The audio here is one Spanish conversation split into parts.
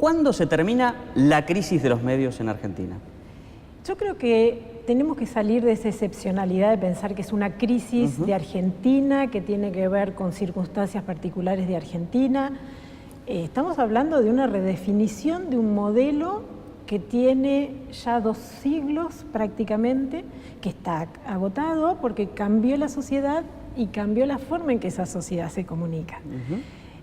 ¿Cuándo se termina la crisis de los medios en Argentina? Yo creo que tenemos que salir de esa excepcionalidad de pensar que es una crisis de Argentina, que tiene que ver con circunstancias particulares de Argentina. Estamos hablando de una redefinición de un modelo que tiene ya 2 siglos prácticamente, que está agotado porque cambió la sociedad y cambió la forma en que esa sociedad se comunica.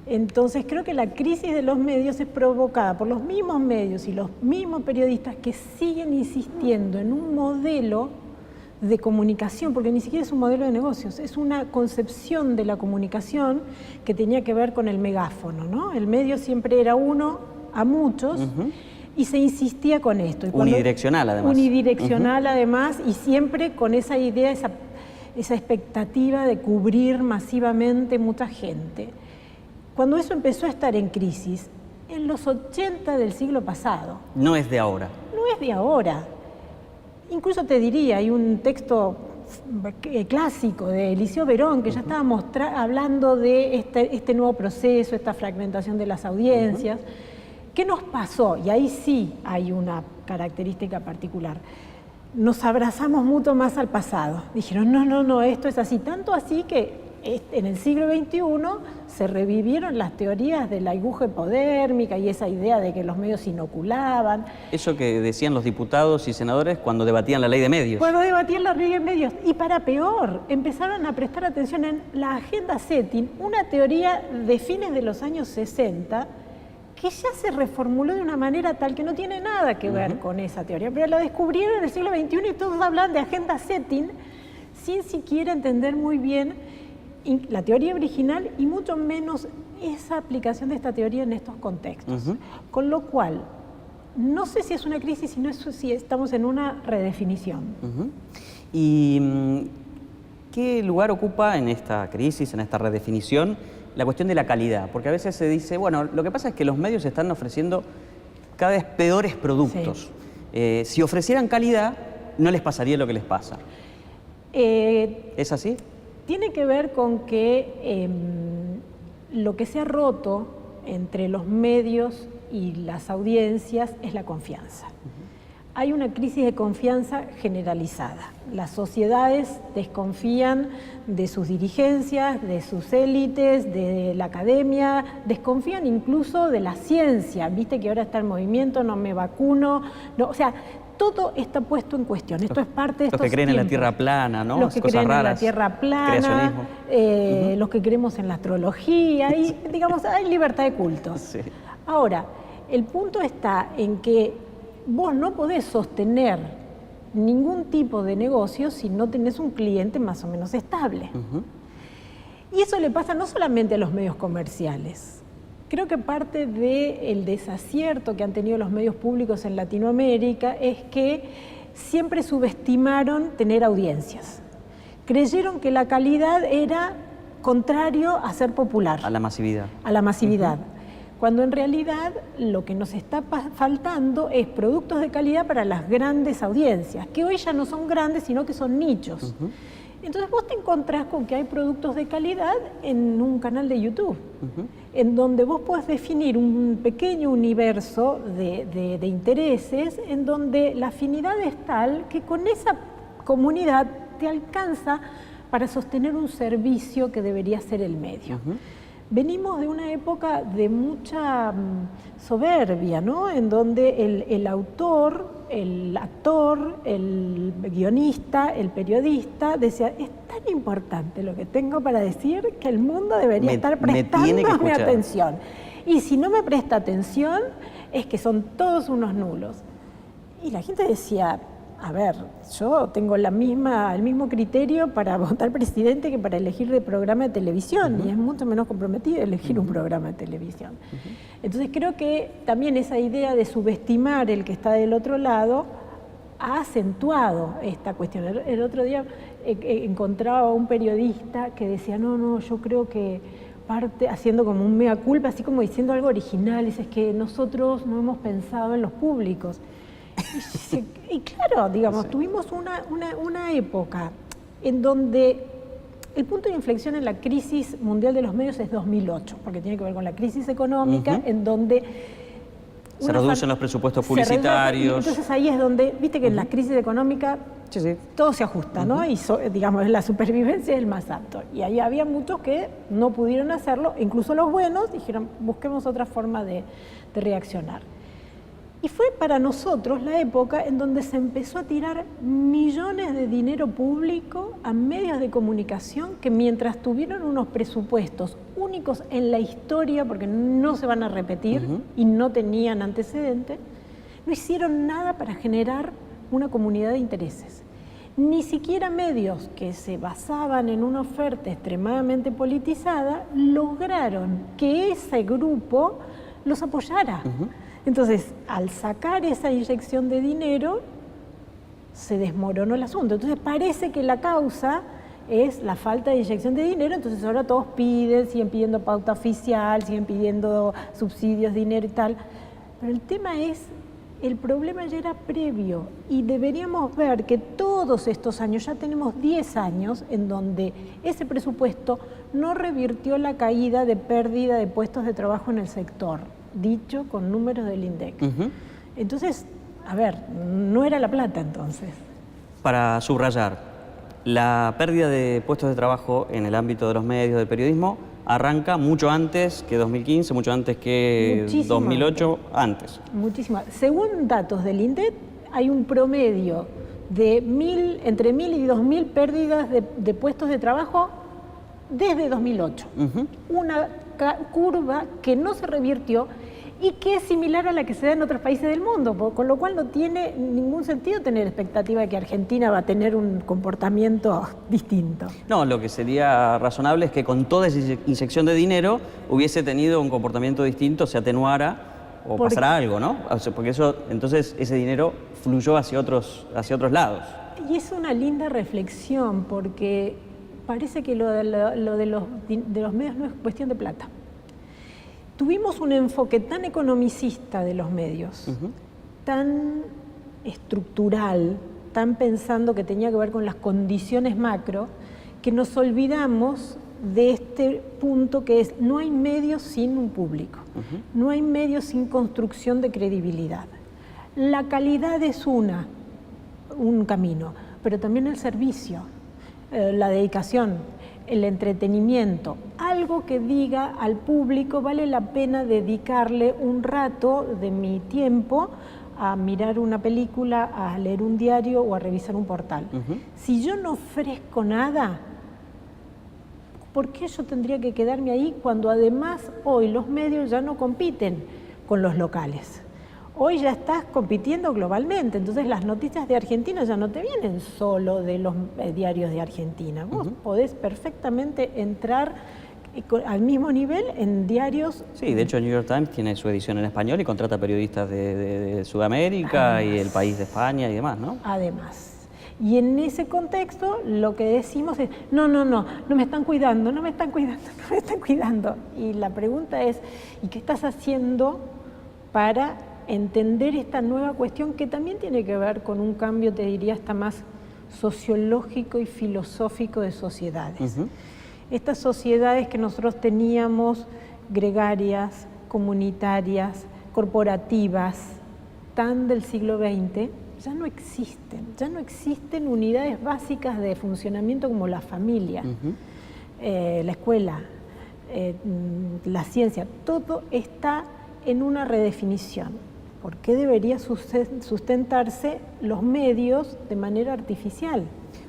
Entonces creo que la crisis de los medios es provocada por los mismos medios y los mismos periodistas que siguen insistiendo en un modelo de comunicación, porque ni siquiera es un modelo de negocios, es una concepción de la comunicación que tenía que ver con el megáfono, ¿no? El medio siempre era uno a muchos y se insistía con esto. Y unidireccional además. Unidireccional además, y siempre con esa idea, esa expectativa de cubrir masivamente mucha gente. Cuando eso empezó a estar en crisis, en los 80 del siglo pasado. No es de ahora. No es de ahora. Incluso te diría, hay un texto clásico de Eliseo Verón que ya estaba hablando de este nuevo proceso, esta fragmentación de las audiencias. ¿Qué nos pasó? Y ahí sí hay una característica particular. Nos abrazamos mucho más al pasado. Dijeron, no, esto es así. Tanto así que en el siglo XXI se revivieron las teorías de la aguja hipodérmica y esa idea de que los medios inoculaban. Eso que decían los diputados y senadores cuando debatían la ley de medios. Cuando debatían la ley de medios. Y para peor, empezaron a prestar atención en la agenda Setting, una teoría de fines de los años 60, que ya se reformuló de una manera tal que no tiene nada que ver con esa teoría. Pero la descubrieron en el siglo XXI y todos hablan de agenda Setting sin siquiera entender muy bien la teoría original y mucho menos esa aplicación de esta teoría en estos contextos. Con lo cual, no sé si es una crisis, sino si estamos en una redefinición. ¿Y qué lugar ocupa en esta crisis, en esta redefinición, la cuestión de la calidad? Porque a veces se dice, bueno, lo que pasa es que los medios están ofreciendo cada vez peores productos. Sí. Si ofrecieran calidad, no les pasaría lo que les pasa. ¿Es así? Tiene que ver con que lo que se ha roto entre los medios y las audiencias es la confianza. Hay una crisis de confianza generalizada. Las sociedades desconfían de sus dirigencias, de sus élites, de la academia, desconfían incluso de la ciencia. Viste que ahora está el movimiento, no me vacuno, no, o sea, todo está puesto en cuestión. Esto es parte de estos Los que creen tiempos. En la Tierra plana, ¿no? Los que Cosas creen raras, en la Tierra plana, los que creemos en la astrología, y digamos, hay libertad de cultos. Sí. Ahora, el punto está en que vos no podés sostener ningún tipo de negocio si no tenés un cliente más o menos estable. Y eso le pasa no solamente a los medios comerciales. Creo que parte del desacierto que han tenido los medios públicos en Latinoamérica es que siempre subestimaron tener audiencias. Creyeron que la calidad era contrario a ser popular. A la masividad. A la masividad. Cuando en realidad lo que nos está faltando es productos de calidad para las grandes audiencias, que hoy ya no son grandes, sino que son nichos. Entonces vos te encontrás con que hay productos de calidad en un canal de YouTube, en donde vos podés definir un pequeño universo de intereses, en donde la afinidad es tal que con esa comunidad te alcanza para sostener un servicio que debería ser el medio. Venimos de una época de mucha soberbia, ¿no? En donde el autor, el actor, el guionista, el periodista decía, es tan importante lo que tengo para decir que el mundo debería estar prestándome atención. Y si no me presta atención, es que son todos unos nulos. Y la gente decía, a ver, yo tengo el mismo criterio para votar presidente que para elegir de programa de televisión, y es mucho menos comprometido elegir un programa de televisión. Entonces creo que también esa idea de subestimar el que está del otro lado ha acentuado esta cuestión. El otro día encontraba a un periodista que decía, no, yo creo que parte haciendo como un mea culpa, así como diciendo algo original, es que nosotros no hemos pensado en los públicos. Y claro, digamos, tuvimos una época en donde el punto de inflexión en la crisis mundial de los medios es 2008, porque tiene que ver con la crisis económica, en donde Se reducen los presupuestos publicitarios. Entonces ahí es donde, viste que en la crisis económica Sí. todo se ajusta, ¿no? Y digamos, la supervivencia es el más alto. Y ahí había muchos que no pudieron hacerlo, incluso los buenos dijeron, busquemos otra forma de reaccionar. Y fue para nosotros la época en donde se empezó a tirar millones de dinero público a medios de comunicación que mientras tuvieron unos presupuestos únicos en la historia, porque no se van a repetir y no tenían antecedentes, no hicieron nada para generar una comunidad de intereses. Ni siquiera medios que se basaban en una oferta extremadamente politizada lograron que ese grupo los apoyara. Entonces, al sacar esa inyección de dinero, se desmoronó el asunto. Entonces, parece que la causa es la falta de inyección de dinero, entonces ahora todos siguen pidiendo pauta oficial, siguen pidiendo subsidios, dinero y tal. Pero el tema es, el problema ya era previo y deberíamos ver que todos estos años, ya tenemos 10 años en donde ese presupuesto no revirtió la caída de pérdida de puestos de trabajo en el sector, dicho con números del INDEC. Entonces, a ver, no era la plata entonces. Para subrayar, la pérdida de puestos de trabajo en el ámbito de los medios, del periodismo, arranca mucho antes que 2015, mucho antes que Muchísimo 2008, antes. Muchísimo. Según datos del INDEC, hay un promedio de entre 1.000 y 2.000 pérdidas de puestos de trabajo desde 2008. Una curva que no se revirtió y que es similar a la que se da en otros países del mundo, con lo cual no tiene ningún sentido tener expectativa de que Argentina va a tener un comportamiento distinto. No, lo que sería razonable es que con toda esa inyección de dinero hubiese tenido un comportamiento distinto, se atenuara o pasara algo, ¿no? O sea, porque eso, entonces ese dinero fluyó hacia otros lados. Y es una linda reflexión porque parece que lo de los medios no es cuestión de plata. Tuvimos un enfoque tan economicista de los medios, tan estructural, tan pensando que tenía que ver con las condiciones macro, que nos olvidamos de este punto que es, no hay medios sin un público, no hay medios sin construcción de credibilidad. La calidad es un camino, pero también el servicio, la dedicación, el entretenimiento, algo que diga al público vale la pena dedicarle un rato de mi tiempo a mirar una película, a leer un diario o a revisar un portal. Si yo no ofrezco nada, ¿por qué yo tendría que quedarme ahí cuando además hoy los medios ya no compiten con los locales? Hoy ya estás compitiendo globalmente, entonces las noticias de Argentina ya no te vienen solo de los diarios de Argentina. Vos podés perfectamente entrar al mismo nivel en diarios. Sí, de hecho el New York Times tiene su edición en español y contrata periodistas de Sudamérica y El País de España y demás, ¿no? Además. Y en ese contexto lo que decimos es, no me están cuidando, no me están cuidando. Y la pregunta es, ¿y qué estás haciendo para entender esta nueva cuestión que también tiene que ver con un cambio, te diría, hasta más sociológico y filosófico de sociedades? Estas sociedades que nosotros teníamos, gregarias, comunitarias, corporativas, tan del siglo XX, ya no existen unidades básicas de funcionamiento como la familia, la escuela, la ciencia, todo está en una redefinición. ¿Por qué debería sustentarse los medios de manera artificial?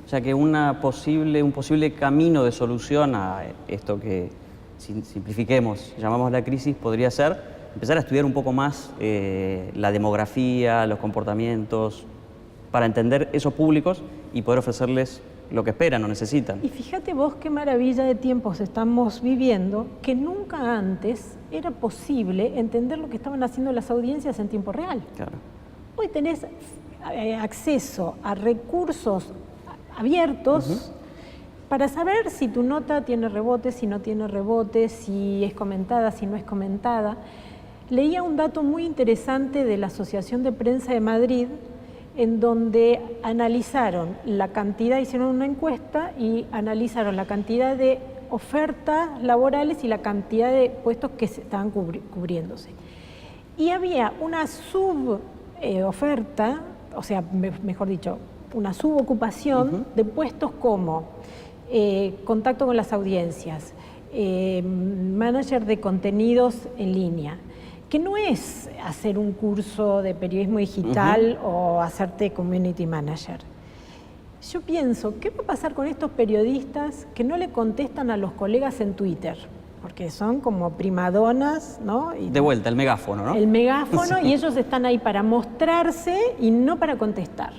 O sea que un posible camino de solución a esto que, simplifiquemos, llamamos la crisis, podría ser empezar a estudiar un poco más la demografía, los comportamientos, para entender esos públicos y poder ofrecerles lo que esperan o necesitan. Y fíjate vos qué maravilla de tiempos estamos viviendo, que nunca antes era posible entender lo que estaban haciendo las audiencias en tiempo real. Claro. Hoy tenés acceso a recursos abiertos para saber si tu nota tiene rebote, si no tiene rebote, si es comentada, si no es comentada. Leía un dato muy interesante de la Asociación de Prensa de Madrid, en donde analizaron la cantidad, hicieron una encuesta y analizaron la cantidad de ofertas laborales y la cantidad de puestos que se estaban cubriéndose. Y había una suboferta, o sea, mejor dicho, una subocupación de puestos como contacto con las audiencias, manager de contenidos en línea, que no es hacer un curso de periodismo digital o hacerte community manager. Yo pienso, ¿qué va a pasar con estos periodistas que no le contestan a los colegas en Twitter? Porque son como primadonas, ¿no? Y de vuelta, el megáfono, ¿no? el megáfono, y ellos están ahí para mostrarse y no para contestar.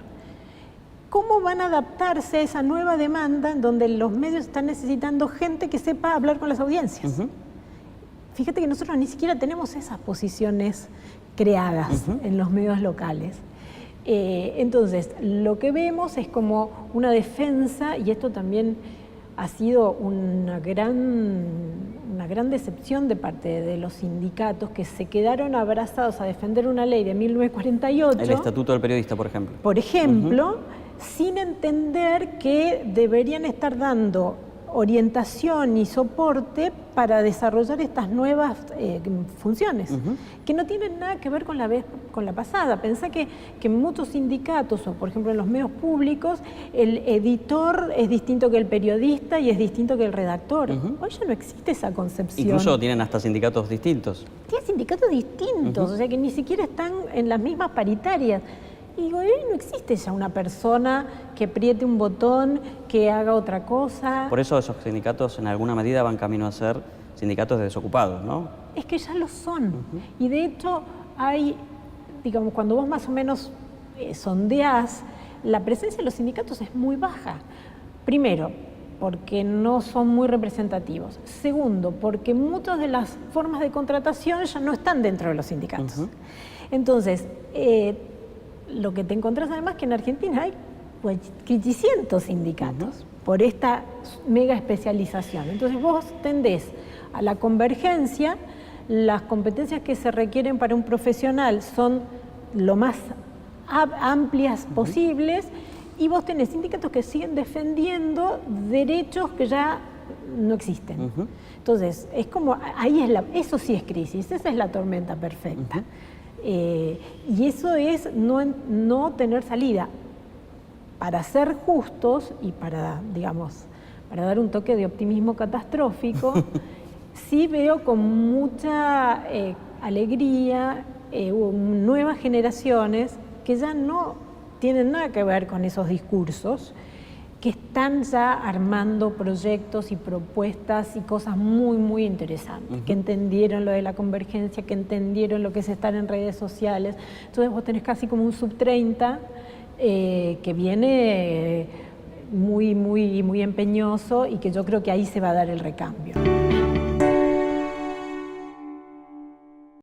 ¿Cómo van a adaptarse a esa nueva demanda en donde los medios están necesitando gente que sepa hablar con las audiencias? Fíjate que nosotros ni siquiera tenemos esas posiciones creadas en los medios locales. Entonces, lo que vemos es como una defensa, y esto también ha sido una gran decepción de parte de los sindicatos, que se quedaron abrazados a defender una ley de 1948. El Estatuto del Periodista, por ejemplo. Por ejemplo, sin entender que deberían estar dando orientación y soporte para desarrollar estas nuevas funciones, que no tienen nada que ver con la pasada. Pensá que en muchos sindicatos, o por ejemplo en los medios públicos, el editor es distinto que el periodista y es distinto que el redactor. Hoy ya no existe esa concepción. Incluso tienen hasta sindicatos distintos. Tienen sindicatos distintos, o sea que ni siquiera están en las mismas paritarias. Y digo, hoy no existe ya una persona que apriete un botón, que haga otra cosa. Por eso esos sindicatos en alguna medida van camino a ser sindicatos de desocupados, ¿no? Es que ya lo son. Y de hecho hay, digamos, cuando vos más o menos sondeás, la presencia de los sindicatos es muy baja. Primero, porque no son muy representativos. Segundo, porque muchas de las formas de contratación ya no están dentro de los sindicatos. Entonces, lo que te encontrás además que en Argentina hay 500 sindicatos por esta mega especialización. Entonces vos tendés a la convergencia, las competencias que se requieren para un profesional son lo más amplias posibles, y vos tenés sindicatos que siguen defendiendo derechos que ya no existen. Entonces, es como, eso sí es crisis, esa es la tormenta perfecta. Y eso es no tener salida. Para ser justos y para, digamos, para dar un toque de optimismo catastrófico, sí veo con mucha alegría nuevas generaciones que ya no tienen nada que ver con esos discursos, que están ya armando proyectos y propuestas y cosas muy, muy interesantes, que entendieron lo de la convergencia, que entendieron lo que es estar en redes sociales. Entonces vos tenés casi como un sub-30 que viene muy, muy, muy empeñoso, y que yo creo que ahí se va a dar el recambio.